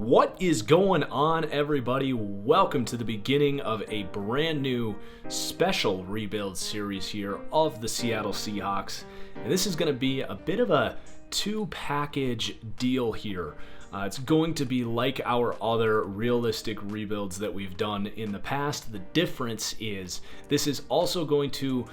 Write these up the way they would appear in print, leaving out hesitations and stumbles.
What is going on, everybody? Welcome to the beginning of a brand new special rebuild series here of the Seattle Seahawks. And this is going to be a bit of a two-package deal here. It's going to be like our other realistic rebuilds that we've done in the past. The difference is this is also going to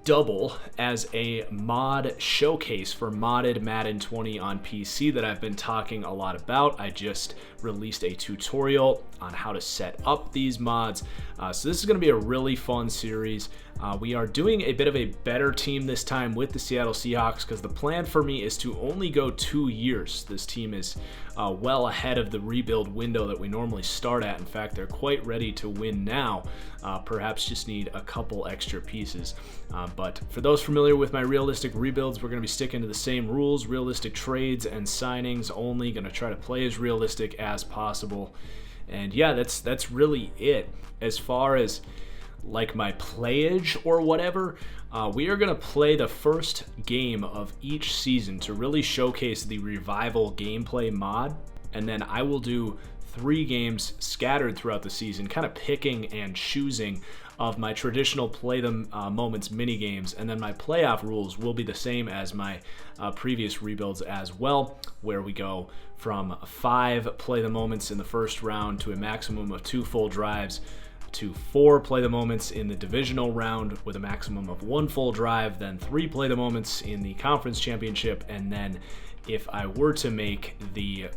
double as a mod showcase for modded Madden 20 on PC that I've been talking a lot about. I just released a tutorial on how to set up these mods. So this is going to be a really fun series. We are doing a bit of a better team this time with the Seattle Seahawks because the plan for me is to only go 2 years. This team is well ahead of the rebuild window that we normally start at. In fact, they're quite ready to win now. Perhaps just need a couple extra pieces. But for those familiar with my realistic rebuilds, we're going to be sticking to the same rules, realistic trades and signings only. Going to try to play as realistic as possible. And yeah, that's really it. As far as like my playage or whatever, we are going to play the first game of each season to really showcase the revival gameplay mod, and then I will do 3 games scattered throughout the season, kind of picking and choosing of my traditional play the moments mini games, and then my playoff rules will be the same as my previous rebuilds as well, where we go from 5 play the moments in the first round to a maximum of 2 full drives, to 4 play the moments in the divisional round with a maximum of 1 full drive, then 3 play the moments in the conference championship, and then if I were to make the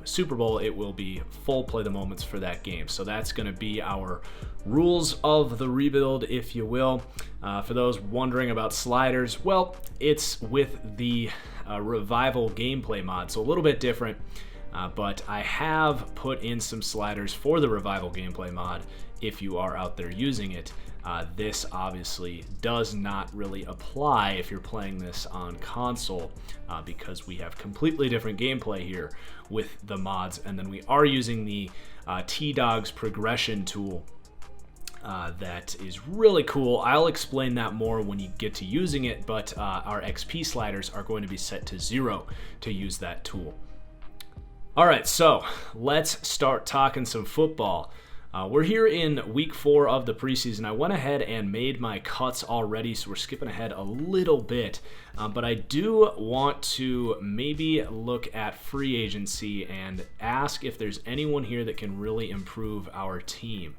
Super Bowl, it will be full play the moments for that game. So that's going to be our rules of the rebuild, if you will. For those wondering about sliders, well, it's with the revival gameplay mod, so a little bit different. But I have put in some sliders for the revival gameplay mod if you are out there using it. This obviously does not really apply if you're playing this on console because we have completely different gameplay here with the mods, and then we are using the T-Dogs progression tool that is really cool. I'll explain that more when you get to using it, but our XP sliders are going to be set to 0 to use that tool. All right, so let's start talking some football. We're here in week 4 of the preseason. I went ahead and made my cuts already, so we're skipping ahead a little bit. But I do want to maybe look at free agency and ask if there's anyone here that can really improve our team.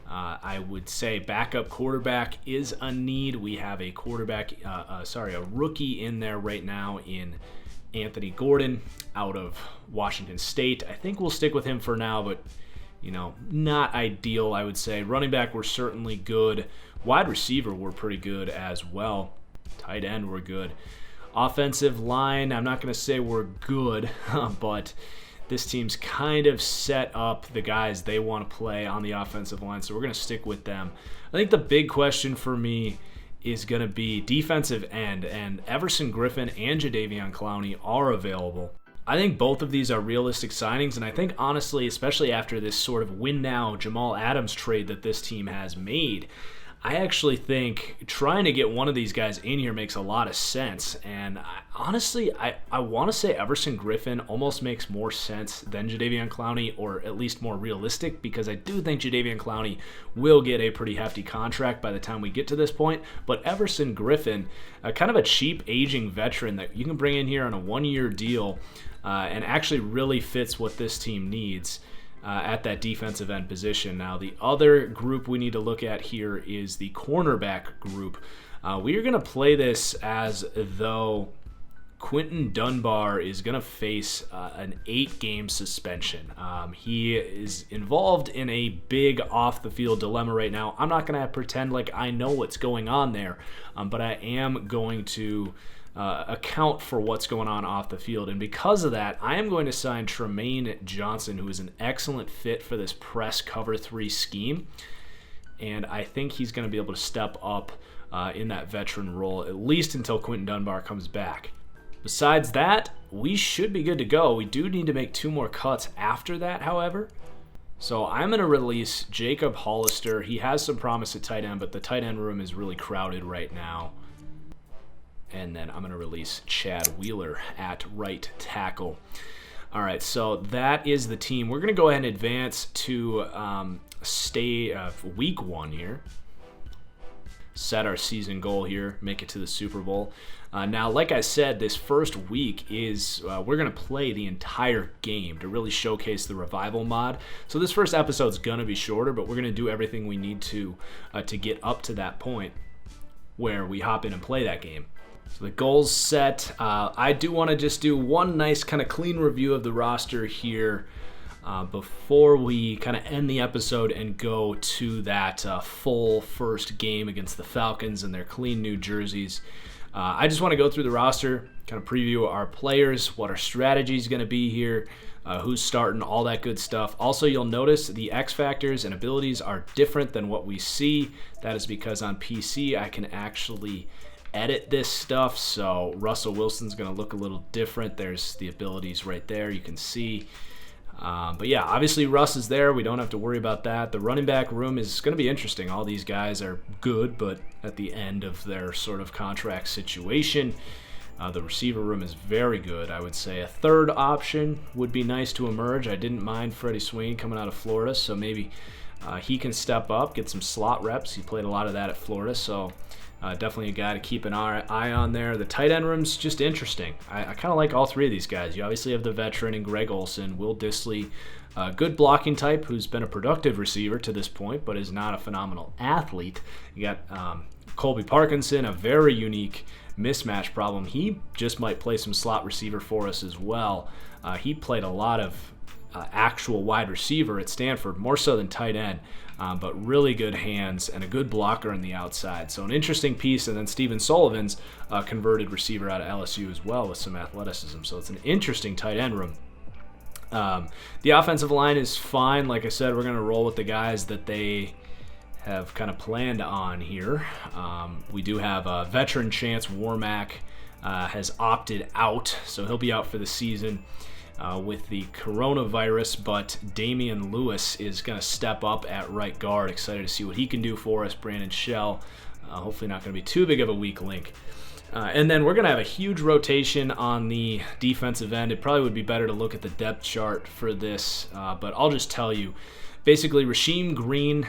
I would say backup quarterback is a need. We have a a rookie in there right now in Anthony Gordon out of Washington State. I think we'll stick with him for now, but not ideal, I would say. Running back, we're certainly good. Wide receiver, we're pretty good as well. Tight end, we're good. Offensive line, I'm not going to say we're good, but this team's kind of set up the guys they want to play on the offensive line, so we're going to stick with them. I think the big question for me is going to be defensive end, and Everson Griffen and Jadeveon Clowney are available. I think both of these are realistic signings, and I think honestly, especially after this sort of win now Jamal Adams trade that this team has made, I actually think trying to get one of these guys in here makes a lot of sense. And honestly, I want to say Everson Griffen almost makes more sense than Jadeveon Clowney, or at least more realistic, because I do think Jadeveon Clowney will get a pretty hefty contract by the time we get to this point. But Everson Griffen, kind of a cheap aging veteran that you can bring in here on a 1-year deal and actually really fits what this team needs at that defensive end position. Now, the other group we need to look at here is the cornerback group. We are going to play this as though Quinton Dunbar is going to face an 8-game suspension. He is involved in a big off-the-field dilemma right now. I'm not going to pretend like I know what's going on there, but I am going to account for what's going on off the field. And because of that, I am going to sign Tremaine Johnson, who is an excellent fit for this press cover 3 scheme. And I think he's going to be able to step up in that veteran role, at least until Quinton Dunbar comes back. Besides that, we should be good to go. We do need to make 2 more cuts after that, however. So I'm going to release Jacob Hollister. He has some promise at tight end, but the tight end room is really crowded right now. And then I'm going to release Chad Wheeler at right tackle. All right, so that is the team. We're going to go ahead and advance to week 1 here. Set our season goal here, make it to the Super Bowl. Now, like I said, this first week is we're going to play the entire game to really showcase the revival mod. So this first episode is going to be shorter, but we're going to do everything we need to get up to that point where we hop in and play that game. So the goal's set. I do want to just do one nice kind of clean review of the roster here before we kind of end the episode and go to that full first game against the Falcons and their clean new jerseys. I just want to go through the roster, kind of preview our players, what our strategy is going to be here, who's starting, all that good stuff. Also, you'll notice the X factors and abilities are different than what we see. That is because on PC, I can actually edit this stuff. So Russell Wilson's going to look a little different. There's the abilities right there, you can see. But yeah, obviously Russ is there. We don't have to worry about that. The running back room is going to be interesting. All these guys are good, but at the end of their sort of contract situation. The receiver room is very good, I would say. A third option would be nice to emerge. I didn't mind Freddie Swain coming out of Florida, so maybe he can step up, get some slot reps. He played a lot of that at Florida, so definitely a guy to keep an eye on there. The tight end room's just interesting. I kind of like all three of these guys. You obviously have the veteran and Greg Olsen, Will Dissly, good blocking type who's been a productive receiver to this point, but is not a phenomenal athlete. You got Colby Parkinson, a very unique mismatch problem. He just might play some slot receiver for us as well. He played a lot of actual wide receiver at Stanford, more so than tight end. But really good hands and a good blocker on the outside. So an interesting piece. And then Steven Sullivan's converted receiver out of LSU as well with some athleticism. So it's an interesting tight end room. The offensive line is fine. Like I said, we're going to roll with the guys that they have kind of planned on here. We do have a veteran Chance Warmack has opted out, so he'll be out for the season. With the coronavirus, but Damian Lewis is going to step up at right guard. Excited to see what he can do for us. Brandon Shell, hopefully not going to be too big of a weak link. And then we're going to have a huge rotation on the defensive end. It probably would be better to look at the depth chart for this, but I'll just tell you. Basically, Rasheem Green,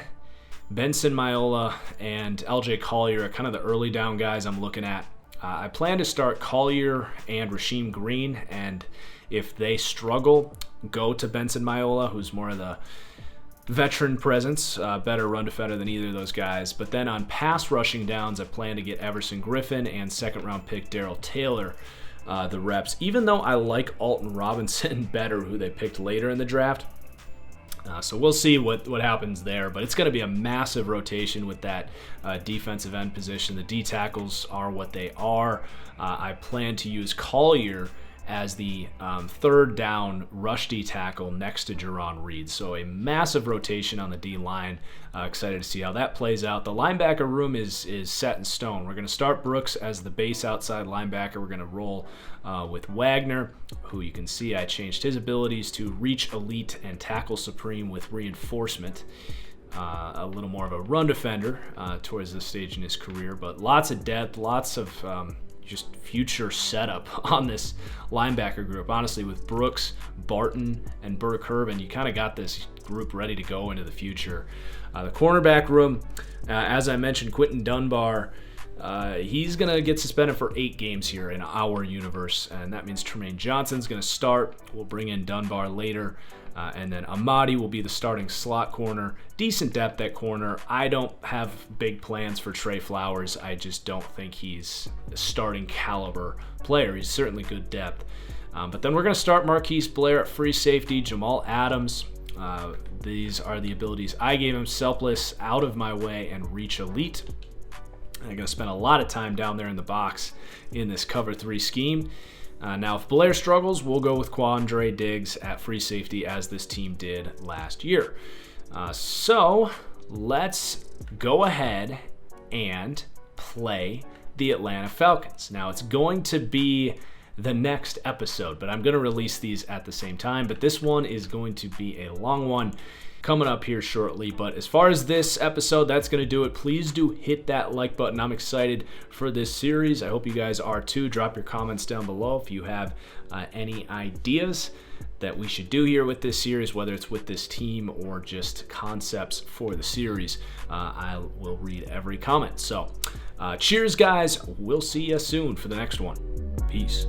Benson Maiola, and LJ Collier are kind of the early down guys I'm looking at. I plan to start Collier and Rasheem Green, and if they struggle, go to Benson Maiola, who's more of the veteran presence, better run defender than either of those guys. But then on pass rushing downs, I plan to get Everson Griffin and second-round pick Darrell Taylor the reps, even though I like Alton Robinson better, who they picked later in the draft. So we'll see what happens there, but it's going to be a massive rotation with that defensive end position. The D tackles are what they are. I plan to use Collier as the third down rush D tackle next to Jerron Reed. So a massive rotation on the D line. Excited to see how that plays out. The linebacker room is set in stone. We're going to start Brooks as the base outside linebacker. We're going to roll with Wagner, who you can see I changed his abilities to reach elite and tackle supreme with reinforcement. A little more of a run defender towards this stage in his career, but lots of depth, lots of just future setup on this linebacker group. Honestly, with Brooks, Barton, and Burke Irvin, you kind of got this group ready to go into the future. The cornerback room, as I mentioned, Quentin Dunbar, he's going to get suspended for 8 games here in our universe, and that means Tremaine Johnson's going to start. We'll bring in Dunbar later. And then Amadi will be the starting slot corner. Decent depth at corner. I don't have big plans for Trey Flowers. I just don't think he's a starting caliber player. He's certainly good depth. But then we're going to start Marquise Blair at free safety, Jamal Adams. These are the abilities I gave him: Selfless, Out of My Way, and Reach Elite. I'm going to spend a lot of time down there in the box in this cover 3 scheme. Now, if Blair struggles, we'll go with Quandre Diggs at free safety, as this team did last year. So let's go ahead and play the Atlanta Falcons. Now, it's going to be the next episode. But I'm going to release these at the same time. But this one is going to be a long one coming up here shortly. But as far as this episode, that's going to do it. Please do hit that like button. I'm excited for this series. I hope you guys are too. Drop your comments down below if you have any ideas that we should do here with this series, whether it's with this team or just concepts for the series. I will read every comment. So cheers, guys. We'll see you soon for the next one. Peace.